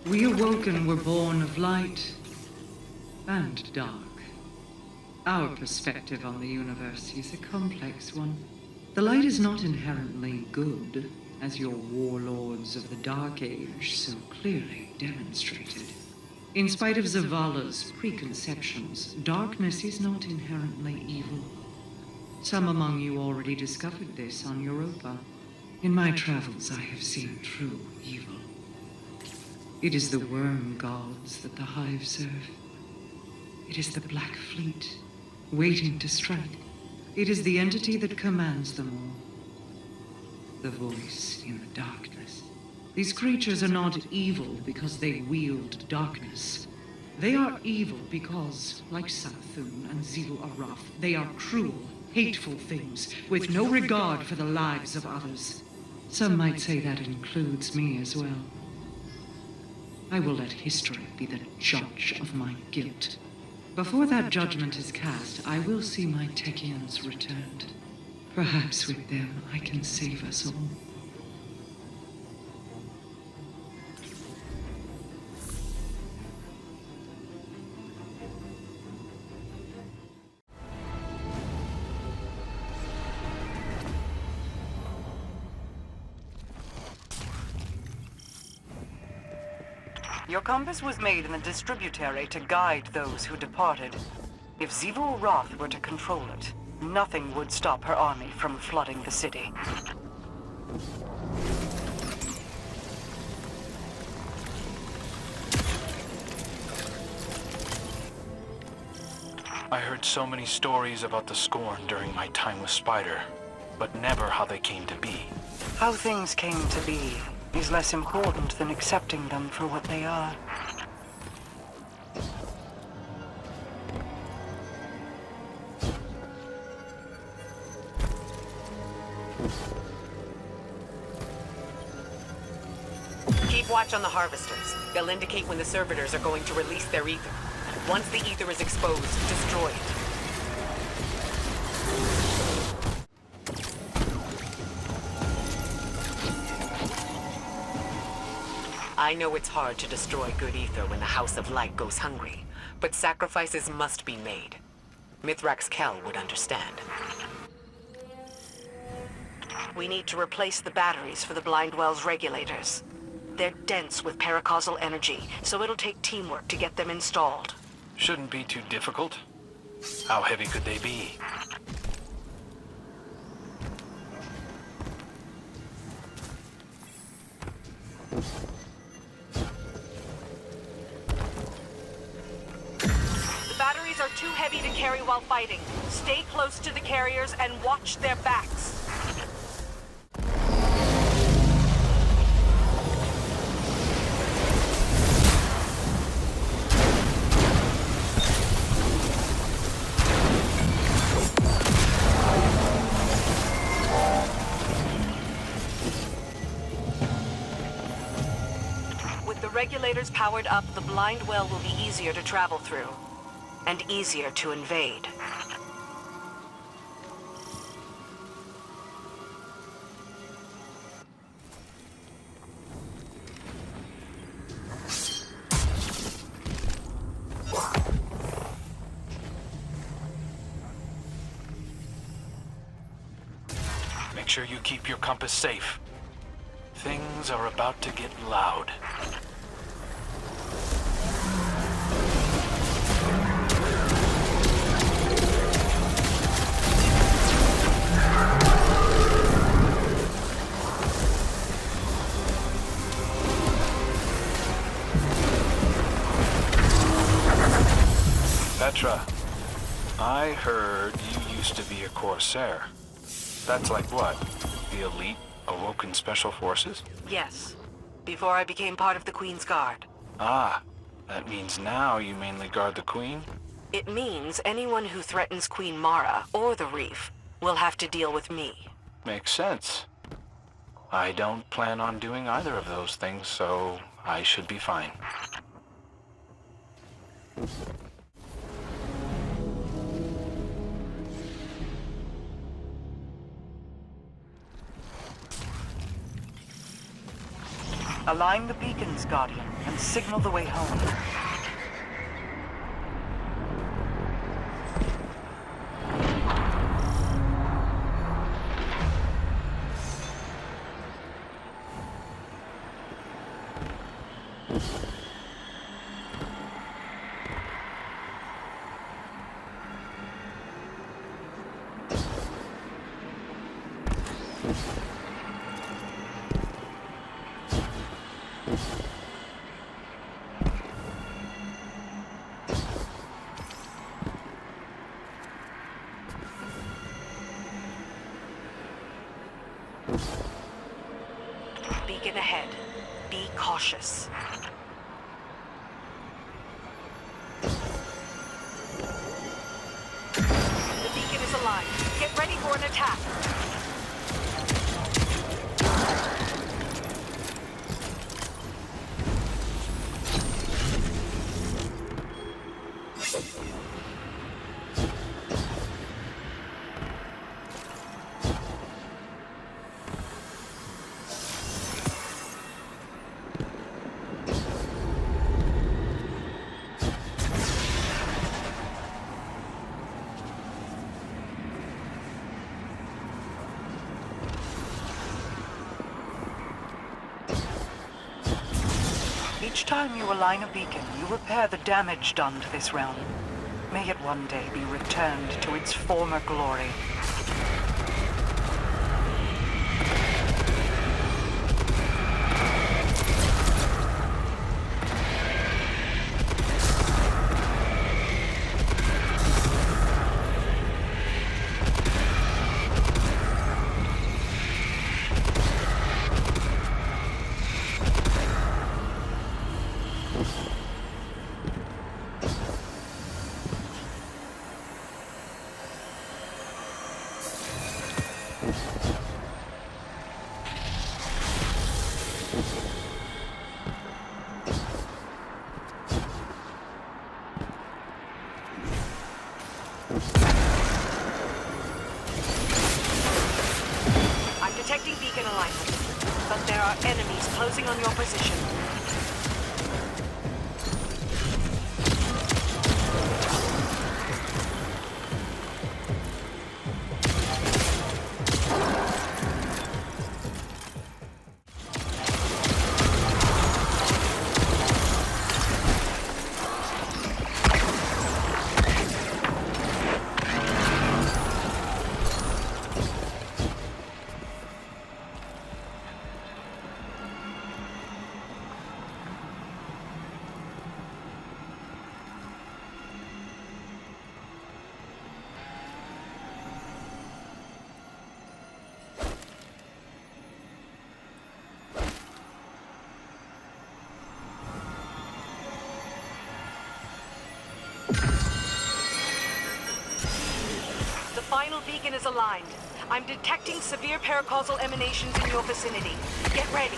We Awoken were born of light and dark. Our perspective on the universe is a complex one. The light is not inherently good, as your warlords of the Dark Age so clearly demonstrated. In spite of Zavala's preconceptions, darkness is not inherently evil. Some among you already discovered this on Europa. In my travels, I have seen true evil. It is the worm gods that the Hive serve. It is the Black Fleet, waiting to strike. It is the entity that commands them all. The voice in the darkness. These creatures are not evil because they wield darkness. They are evil because, like Savathun and Araf, they are cruel, hateful things with no regard for the lives of others. Some might say that includes me as well. I will let history be the judge of my guilt. Before that judgment is cast, I will see my Techians returned. Perhaps with them I can save us all. Your compass was made in the distributary to guide those who departed. If Xivu Roth were to control it, nothing would stop her army from flooding the city. I heard so many stories about the Scorn during my time with Spider, but never how they came to be. How things came to be is less important than accepting them for what they are. Keep watch on the harvesters. They'll indicate when the servitors are going to release their ether. Once the ether is exposed, destroy it. I know it's hard to destroy good ether when the House of Light goes hungry, but sacrifices must be made. Mithrax Kell would understand. We need to replace the batteries for the Blindwell's regulators. They're dense with paracausal energy, so it'll take teamwork to get them installed. Shouldn't be too difficult. How heavy could they be? The batteries are too heavy to carry while fighting. Stay close to the carriers and watch their backs. Regulators powered up, the blind well will be easier to travel through, and easier to invade. Make sure you keep your compass safe. Things are about to get loud. Petra, I heard you used to be a Corsair. That's like what? The elite Awoken Special Forces? Yes, before I became part of the Queen's Guard. Ah, that means now you mainly guard the Queen? It means anyone who threatens Queen Mara or the Reef will have to deal with me. Makes sense. I don't plan on doing either of those things, so I should be fine. Align the beacons, Guardian, and signal the way home. Beacon ahead. Be cautious. The beacon is aligned. Get ready for an attack. Each time you align a beacon, you repair the damage done to this realm. May it one day be returned to its former glory. I'm detecting beacon alignment, but there are enemies closing on your position. The final beacon is aligned. I'm detecting severe paracausal emanations in your vicinity. Get ready.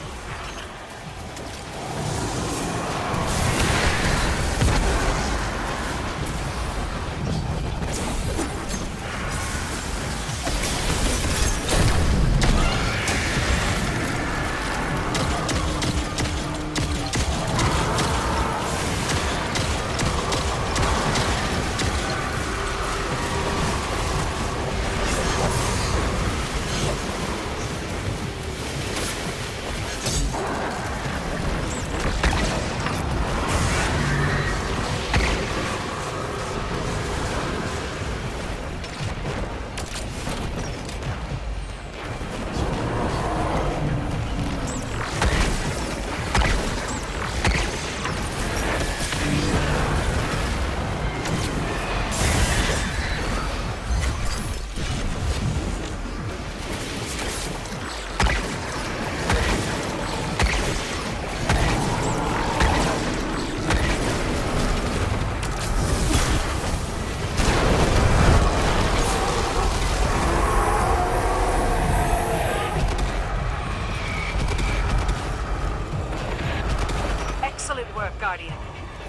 Excellent work, Guardian.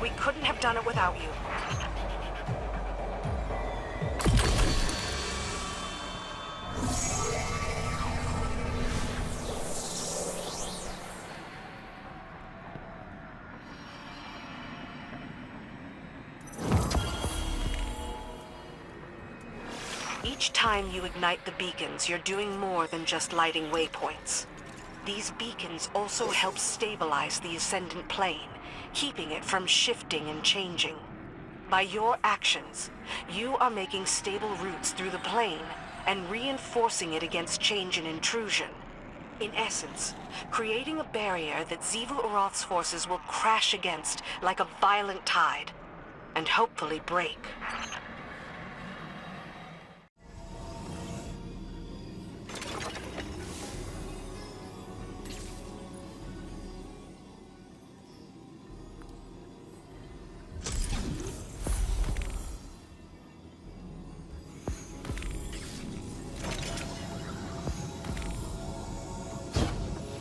We couldn't have done it without you. Each time you ignite the beacons, you're doing more than just lighting waypoints. These beacons also help stabilize the Ascendant Plane, keeping it from shifting and changing. By your actions, you are making stable routes through the plane and reinforcing it against change and intrusion. In essence, creating a barrier that Xivu Arath's forces will crash against like a violent tide, and hopefully break.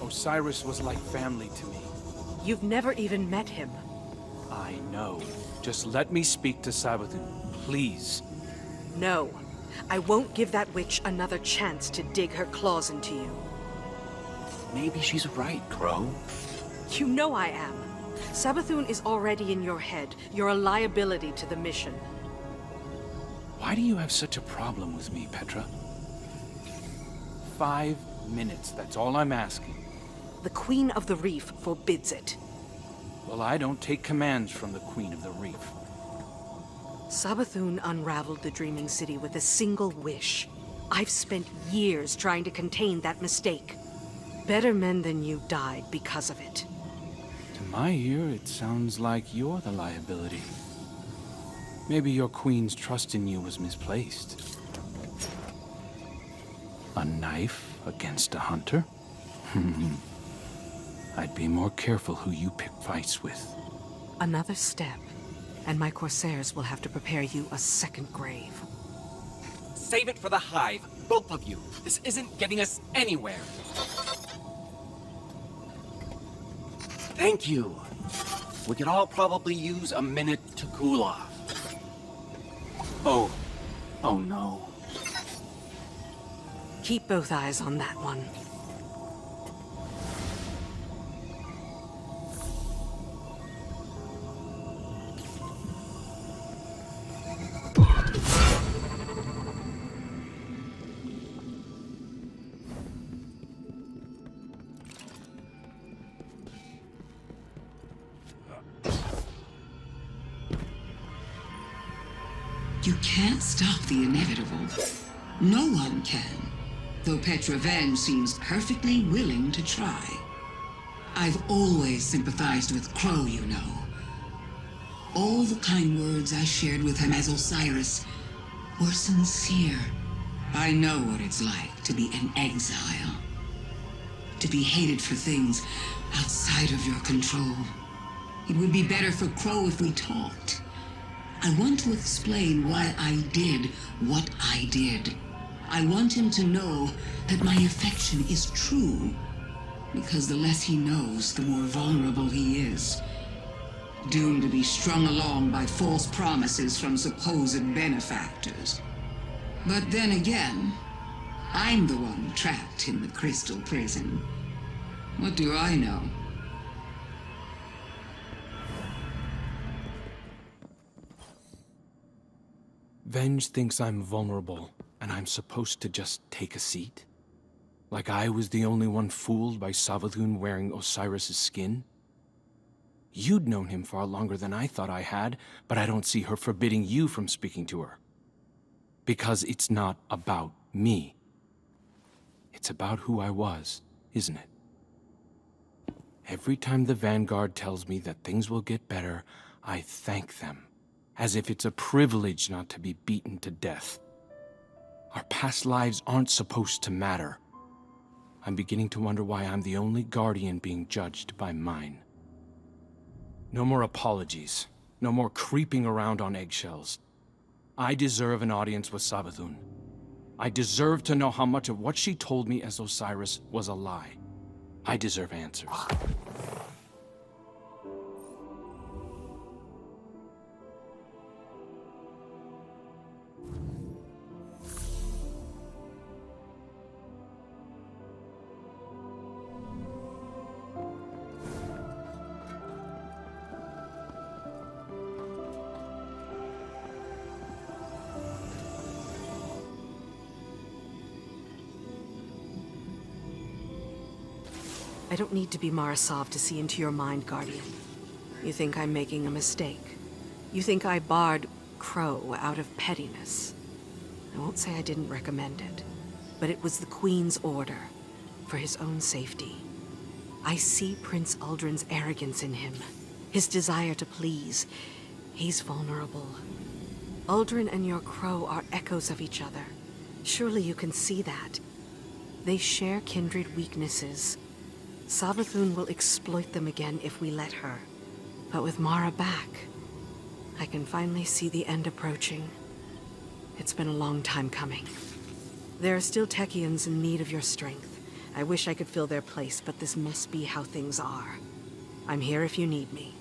Osiris was like family to me. You've never even met him. I know. Just let me speak to Savathun, please. No. I won't give that witch another chance to dig her claws into you. Maybe she's right, Crow. You know I am. Savathun is already in your head. You're a liability to the mission. Why do you have such a problem with me, Petra? 5 minutes, that's all I'm asking. The Queen of the Reef forbids it. Well, I don't take commands from the Queen of the Reef. Savathun unraveled the Dreaming City with a single wish. I've spent years trying to contain that mistake. Better men than you died because of it. To my ear, it sounds like you're the liability. Maybe your Queen's trust in you was misplaced. A knife against a hunter? I'd be more careful who you pick fights with. Another step, and my Corsairs will have to prepare you a second grave. Save it for the Hive, both of you. This isn't getting us anywhere. Thank you. We could all probably use a minute to cool off. Oh no. Keep both eyes on that one. You can't stop the inevitable. No one can. Though Petra Van seems perfectly willing to try. I've always sympathized with Crow, you know. All the kind words I shared with him as Osiris were sincere. I know what it's like to be an exile. To be hated for things outside of your control. It would be better for Crow if we talked. I want to explain why I did what I did. I want him to know that my affection is true. Because the less he knows, the more vulnerable he is. Doomed to be strung along by false promises from supposed benefactors. But then again, I'm the one trapped in the crystal prison. What do I know? Venge thinks I'm vulnerable, and I'm supposed to just take a seat? Like I was the only one fooled by Savathun wearing Osiris' skin? You'd known him far longer than I thought I had, but I don't see her forbidding you from speaking to her. Because it's not about me. It's about who I was, isn't it? Every time the Vanguard tells me that things will get better, I thank them. As if it's a privilege not to be beaten to death. Our past lives aren't supposed to matter. I'm beginning to wonder why I'm the only Guardian being judged by mine. No more apologies. No more creeping around on eggshells. I deserve an audience with Savathun. I deserve to know how much of what she told me as Osiris was a lie. I deserve answers. I don't need to be Mara Sov to see into your mind, Guardian. You think I'm making a mistake. You think I barred Crow out of pettiness. I won't say I didn't recommend it, but it was the Queen's order, for his own safety. I see Prince Uldren's arrogance in him, his desire to please. He's vulnerable. Uldren and your Crow are echoes of each other. Surely you can see that. They share kindred weaknesses. Savathun will exploit them again if we let her. But with Mara back, I can finally see the end approaching. It's been a long time coming. There are still Techians in need of your strength. I wish I could fill their place, but this must be how things are. I'm here if you need me.